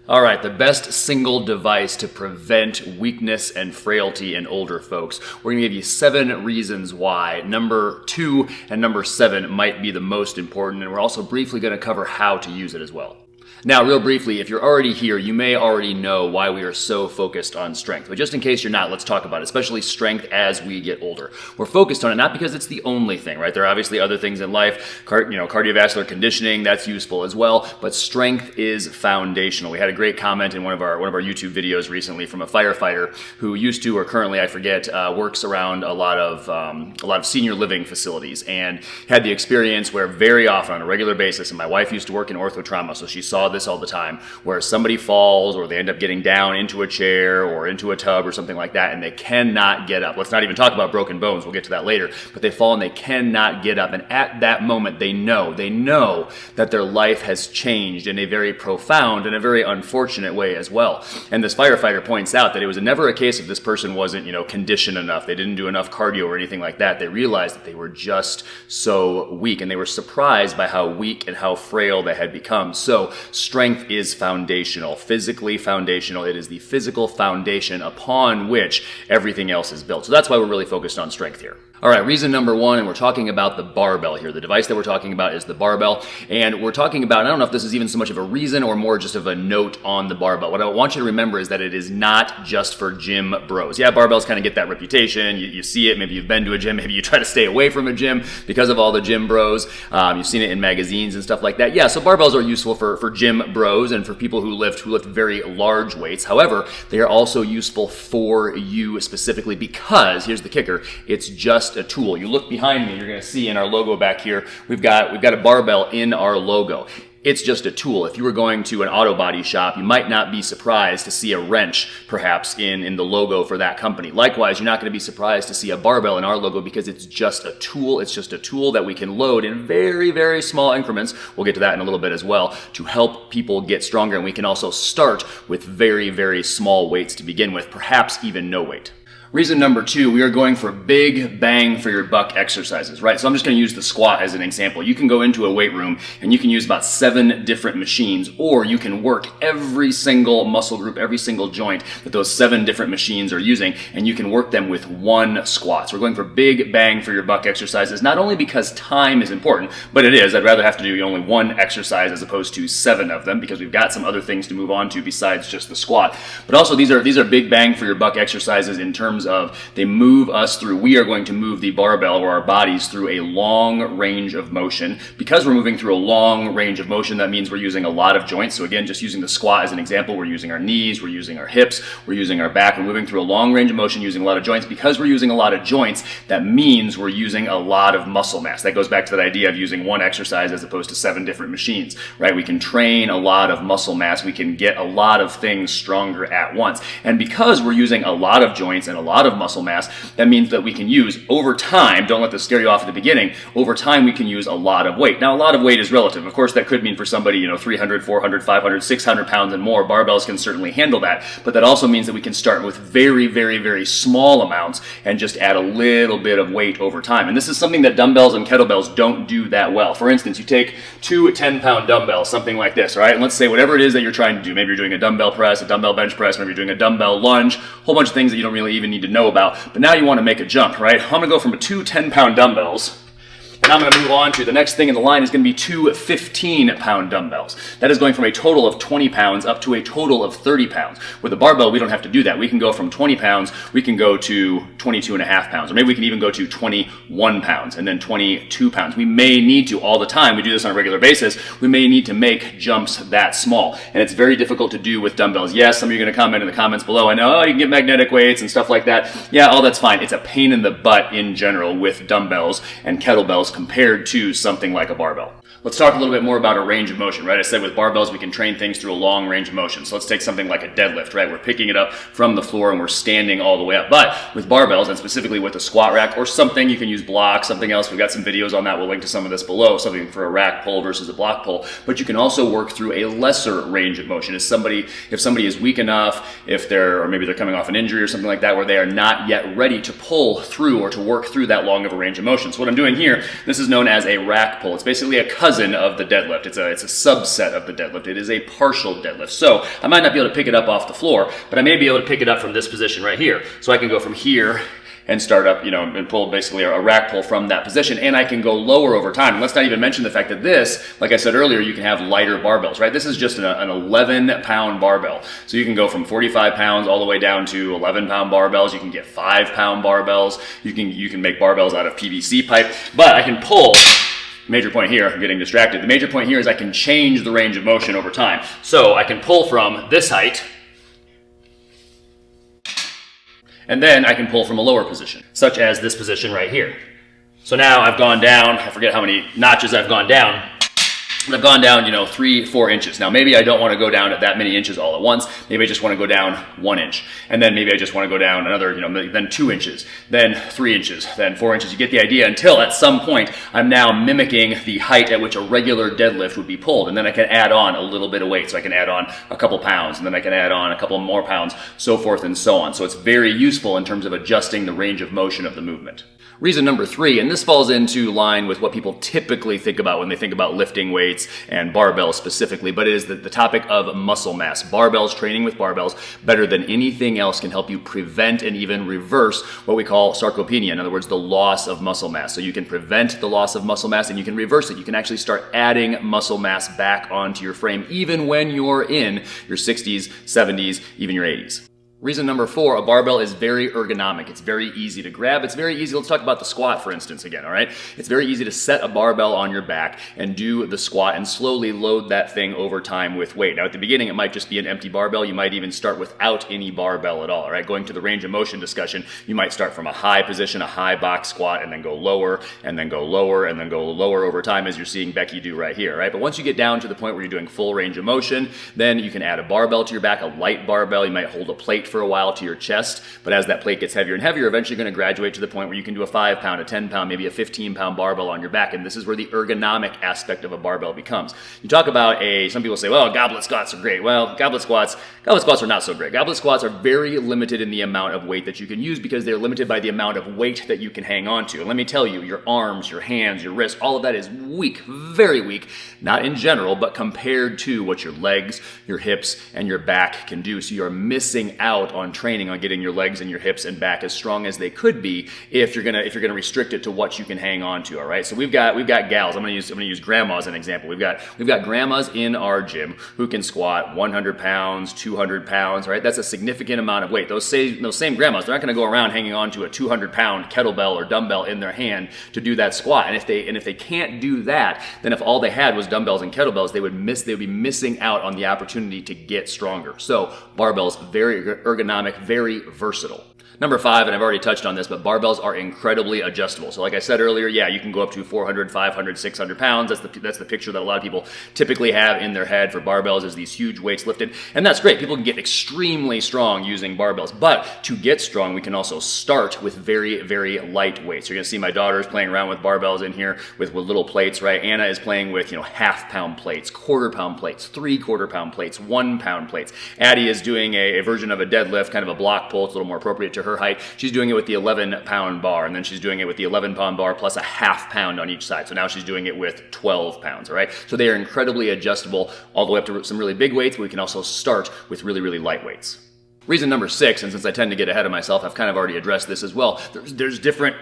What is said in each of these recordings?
All right, the best single device to prevent weakness and frailty in older folks. We're going to give you 7 reasons why. Number 2 and number 7 might be the most important, and we're also briefly going to cover how to use it as well. Now, real briefly, if you're already here, you may already know why we are so focused on strength. But just in case you're not, let's talk about it, especially strength as we get older. We're focused on it not because it's the only thing, right? There are obviously other things in life, cardiovascular conditioning, that's useful as well, but strength is foundational. We had a great comment in one of our YouTube videos recently from a firefighter who used to, or currently, I forget, works around a lot of senior living facilities, and had the experience where very often on a regular basis, and my wife used to work in orthotrauma, so she saw this all the time, where somebody falls or they end up getting down into a chair or into a tub or something like that, and they cannot get up. Let's not even talk about broken bones. We'll get to that later. But they fall and they cannot get up. And at that moment, they know that their life has changed in a very profound and a very unfortunate way as well. And this firefighter points out that it was never a case of this person wasn't, conditioned enough. They didn't do enough cardio or anything like that. They realized that they were just so weak, and they were surprised by how weak and how frail they had become. So strength is foundational, physically foundational. It is the physical foundation upon which everything else is built. So that's why we're really focused on strength here. All right, reason number 1, and we're talking about the barbell here. The device that we're talking about is the barbell, and we're talking about, I don't know if this is even so much of a reason or more just of a note on the barbell. What I want you to remember is that it is not just for gym bros. Yeah, barbells kind of get that reputation. You see it, maybe you've been to a gym, maybe you try to stay away from a gym because of all the gym bros. You've seen it in magazines and stuff like that. Yeah, so barbells are useful for gym bros and for people who lift very large weights. However, they are also useful for you specifically because, here's the kicker, it's just a tool. You look behind me, you're going to see in our logo back here, we've got a barbell in our logo. It's just a tool. If you were going to an auto body shop, you might not be surprised to see a wrench, perhaps, in the logo for that company. Likewise, you're not going to be surprised to see a barbell in our logo because it's just a tool. It's just a tool that we can load in very, very small increments. We'll get to that in a little bit as well, to help people get stronger. And we can also start with very, very small weights to begin with, perhaps even no weight. Reason number 2, we are going for big bang for your buck exercises, right? So I'm just going to use the squat as an example. You can go into a weight room and you can use about 7 different machines, or you can work every single muscle group, every single joint that those 7 different machines are using, and you can work them with 1 squat. So we're going for big bang for your buck exercises, not only because time is important, but it is. I'd rather have to do only 1 exercise as opposed to 7 of them because we've got some other things to move on to besides just the squat. But also these are big bang for your buck exercises in terms of they move us through. We are going to move the barbell or our bodies through a long range of motion. Because we're moving through a long range of motion, that means we're using a lot of joints. So again, just using the squat as an example, we're using our knees, we're using our hips, we're using our back. We're moving through a long range of motion using a lot of joints. Because we're using a lot of joints, that means we're using a lot of muscle mass. That goes back to that idea of using 1 exercise as opposed to 7 different machines, right? We can train a lot of muscle mass. We can get a lot of things stronger at once. And because we're using a lot of joints and a lot of muscle mass, that means that we can use over time, don't let this scare you off at the beginning, over time we can use a lot of weight. Now, a lot of weight is relative. Of course, that could mean for somebody, 300, 400, 500, 600 pounds and more. Barbells can certainly handle that, but that also means that we can start with very, very, very small amounts and just add a little bit of weight over time. And this is something that dumbbells and kettlebells don't do that well. For instance, you take 2 10-pound dumbbells, something like this, all right? And let's say whatever it is that you're trying to do, maybe you're doing a dumbbell press, a dumbbell bench press, maybe you're doing a dumbbell lunge, a whole bunch of things that you don't really even need to know about. But now you want to make a jump, right? I'm going to go from 2 10-pound dumbbells, and I'm going to move on to the next thing in the line is going to be 2 15-pound dumbbells. That is going from a total of 20 pounds up to a total of 30 pounds. With a barbell, we don't have to do that. We can go from 20 pounds, we can go to 22.5 pounds, or maybe we can even go to 21 pounds and then 22 pounds. We may need to all the time. We do this on a regular basis. We may need to make jumps that small, and it's very difficult to do with dumbbells. Yes, some of you are going to comment in the comments below. I know, you can get magnetic weights and stuff like that. Yeah, all that's fine. It's a pain in the butt in general with dumbbells and kettlebells compared to something like a barbell. Let's talk a little bit more about a range of motion, right? I said with barbells, we can train things through a long range of motion. So let's take something like a deadlift, right? We're picking it up from the floor and we're standing all the way up. But with barbells, and specifically with a squat rack or something, you can use blocks, something else. We've got some videos on that. We'll link to some of this below, something for a rack pull versus a block pull. But you can also work through a lesser range of motion. If somebody is weak enough, or maybe they're coming off an injury or something like that, where they are not yet ready to pull through or to work through that long of a range of motion. So what I'm doing here, this is known as a rack pull. It's basically a cousin cousin of the deadlift. It's a subset of the deadlift. It is a partial deadlift. So I might not be able to pick it up off the floor, but I may be able to pick it up from this position right here. So I can go from here and start up, and pull basically a rack pull from that position, and I can go lower over time. And let's not even mention the fact that this, like I said earlier, you can have lighter barbells, right? This is just an 11-pound barbell. So you can go from 45 pounds all the way down to 11-pound barbells. You can get 5-pound barbells. You can make barbells out of PVC pipe, but I can pull. Major point here, I'm getting distracted. The major point here is I can change the range of motion over time. So I can pull from this height, and then I can pull from a lower position, such as this position right here. So now I've gone down, I forget how many notches I've gone down. I've gone down, 3-4 inches. Now maybe I don't want to go down at that many inches all at once. Maybe I just want to go down 1 inch. And then maybe I just want to go down another, then 2 inches, then 3 inches, then 4 inches. You get the idea, until at some point I'm now mimicking the height at which a regular deadlift would be pulled. And then I can add on a little bit of weight. So I can add on a couple pounds, and then I can add on a couple more pounds, so forth and so on. So it's very useful in terms of adjusting the range of motion of the movement. Reason number 3, and this falls into line with what people typically think about when they think about lifting weights and barbells specifically, but it is the topic of muscle mass. Barbells, training with barbells, better than anything else, can help you prevent and even reverse what we call sarcopenia. In other words, the loss of muscle mass. So you can prevent the loss of muscle mass and you can reverse it. You can actually start adding muscle mass back onto your frame even when you're in your 60s, 70s, even your 80s. Reason number 4, a barbell is very ergonomic. It's very easy to grab. It's very easy. Let's talk about the squat, for instance, again, all right? It's very easy to set a barbell on your back and do the squat and slowly load that thing over time with weight. Now, at the beginning, it might just be an empty barbell. You might even start without any barbell at all, all right? Going to the range of motion discussion, you might start from a high position, a high box squat, and then go lower, and then go lower, and then go lower over time, as you're seeing Becky do right here, right? But once you get down to the point where you're doing full range of motion, then you can add a barbell to your back, a light barbell. You might hold a plate for a while to your chest, but as that plate gets heavier and heavier, eventually you're going to graduate to the point where you can do a 5-pound, a 10-pound, maybe a 15-pound barbell on your back, and this is where the ergonomic aspect of a barbell becomes. You talk about some people say, well, goblet squats are great. Well, goblet squats are not so great. Goblet squats are very limited in the amount of weight that you can use because they're limited by the amount of weight that you can hang on to. And let me tell you, your arms, your hands, your wrists, all of that is weak, very weak, not in general, but compared to what your legs, your hips, and your back can do. So you're missing out on training on getting your legs and your hips and back as strong as they could be if you're gonna restrict it to what you can hang on to. All right. So we've got gals. I'm gonna use grandmas as an example. We've got grandmas in our gym who can squat 100 pounds, 200 pounds. Right. That's a significant amount of weight. Those same grandmas, they're not gonna go around hanging on to a 200-pound kettlebell or dumbbell in their hand to do that squat. And if they can't do that, then if all they had was dumbbells and kettlebells, they would be missing out on the opportunity to get stronger. So barbells, very ergonomic, very versatile. Number 5, and I've already touched on this, but barbells are incredibly adjustable. So like I said earlier, yeah, you can go up to 400, 500, 600 pounds. That's the picture that a lot of people typically have in their head for barbells, is these huge weights lifted. And that's great. People can get extremely strong using barbells. But to get strong, we can also start with very, very light weights. You're going to see my daughters playing around with barbells in here with little plates, right? Anna is playing with, half-pound plates, quarter-pound plates, 3/4-pound plates, 1-pound plates. Addie is doing a version of a deadlift, kind of a block pull. It's a little more appropriate to her height. She's doing it with the 11-pound bar, and then she's doing it with the 11-pound bar plus a half-pound on each side. So now she's doing it with 12 pounds, all right? So they are incredibly adjustable all the way up to some really big weights, but we can also start with really, really light weights. Reason number 6, and since I tend to get ahead of myself, I've kind of already addressed this as well. There's different,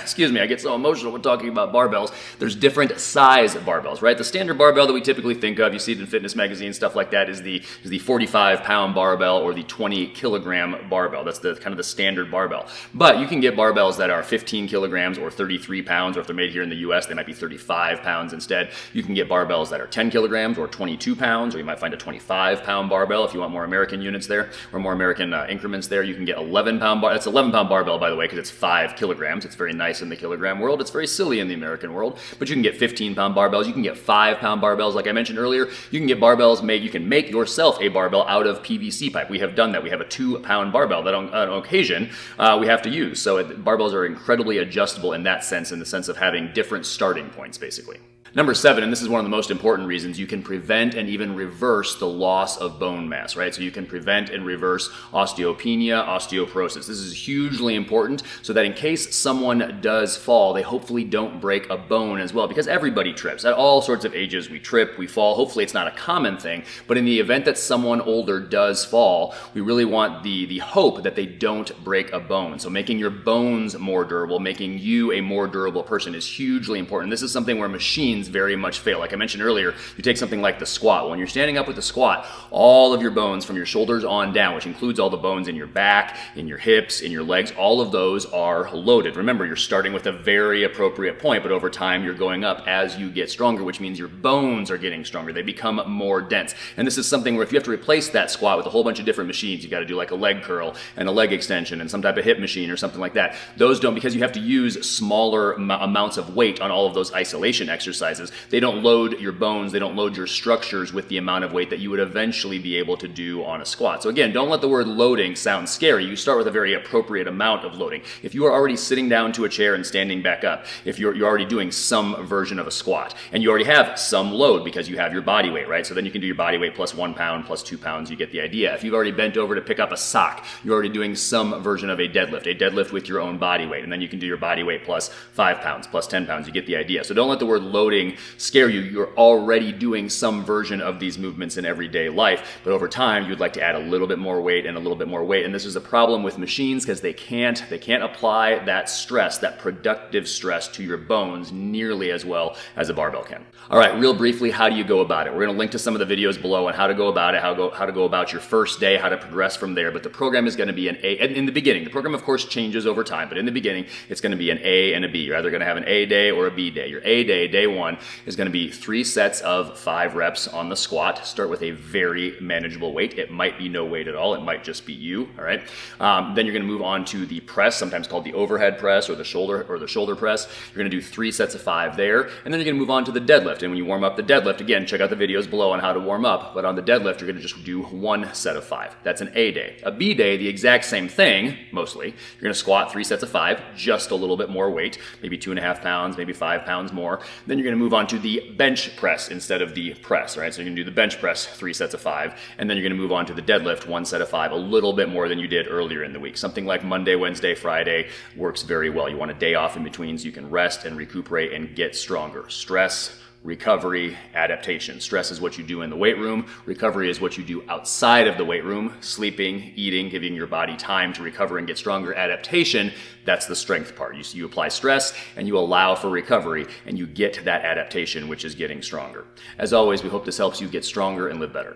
excuse me, I get so emotional when talking about barbells. There's different size barbells, right? The standard barbell that we typically think of, you see it in fitness magazines, stuff like that, is the 45-pound barbell or the 20-kilogram barbell. That's the kind of the standard barbell. But you can get barbells that are 15 kilograms or 33 pounds, or if they're made here in the US, they might be 35 pounds instead. You can get barbells that are 10 kilograms or 22 pounds, or you might find a 25-pound barbell if you want more American units there, or more American increments there. You can get 11-pound bar. That's 11-pound barbell, by the way, because it's 5 kilograms. It's very nice in the kilogram world. It's very silly in the American world. But you can get 15-pound barbells. You can get 5-pound barbells, like I mentioned earlier. You can get barbells made. You can make yourself a barbell out of PVC pipe. We have done that. We have a 2-pound barbell that on occasion we have to use. So barbells are incredibly adjustable in that sense, in the sense of having different starting points, basically. Number 7, and this is one of the most important reasons, you can prevent and even reverse the loss of bone mass, right? So you can prevent and reverse osteopenia, osteoporosis. This is hugely important so that in case someone does fall, they hopefully don't break a bone as well, because everybody trips. At all sorts of ages, we trip, we fall. Hopefully it's not a common thing, but in the event that someone older does fall, we really want the hope that they don't break a bone. So making your bones more durable, making you a more durable person is hugely important. This is something where machines very much fail. Like I mentioned earlier, you take something like the squat. When you're standing up with the squat, all of your bones from your shoulders on down, which includes all the bones in your back, in your hips, in your legs, all of those are loaded. Remember, you're starting with a very appropriate point, but over time you're going up as you get stronger, which means your bones are getting stronger. They become more dense. And this is something where if you have to replace that squat with a whole bunch of different machines, you got to do like a leg curl and a leg extension and some type of hip machine or something like that. Those don't, because you have to use smaller amounts of weight on all of those isolation exercises. They don't load your bones, they don't load your structures with the amount of weight that you would eventually be able to do on a squat. So again, don't let the word loading sound scary. You start with a very appropriate amount of loading. If you are already sitting down to a chair and standing back up, if you're already doing some version of a squat, and you already have some load because you have your body weight, right? So then you can do your body weight plus 1 pound, plus 2 pounds, you get the idea. If you've already bent over to pick up a sock, you're already doing some version of a deadlift with your own body weight, and then you can do your body weight plus 5 pounds, plus 10 pounds, you get the idea. So don't let the word loading scare you. You're already doing some version of these movements in everyday life, but over time you'd like to add a little bit more weight and a little bit more weight. And this is a problem with machines because they can't apply that stress, that productive stress to your bones nearly as well as a barbell can. All right, real briefly, how do you go about it? We're going to link to some of the videos below on how to go about it, how to go about your first day, how to progress from there. But the program is going to be an A. In the beginning, the program of course changes over time, but in the beginning, it's going to be an A and a B. You're either going to have an A day or a B day. Your A day, day 1, is going to be 3 sets of 5 reps on the squat. Start with a very manageable weight. It might be no weight at all. It might just be you. All right. Then you're going to move on to the press, sometimes called the overhead press or the shoulder press. You're going to do 3 sets of 5 there, and then you're going to move on to the deadlift. And when you warm up the deadlift, again, check out the videos below on how to warm up. But on the deadlift, you're going to just do 1 set of 5. That's an A day. A B day, the exact same thing, mostly. You're going to squat 3 sets of 5, just a little bit more weight, maybe 2.5 pounds, maybe 5 pounds more. Then you're going to move on to the bench press instead of the press, right? So you're going to do the bench press 3 sets of 5, and then you're going to move on to the deadlift 1 set of 5, a little bit more than you did earlier in the week. Something like Monday, Wednesday, Friday works very well. You want a day off in between so you can rest and recuperate and get stronger. Stress, recovery, adaptation. Stress is what you do in the weight room. Recovery is what you do outside of the weight room, sleeping, eating, giving your body time to recover and get stronger. Adaptation, that's the strength part. You apply stress and you allow for recovery and you get that adaptation, which is getting stronger. As always, we hope this helps you get stronger and live better.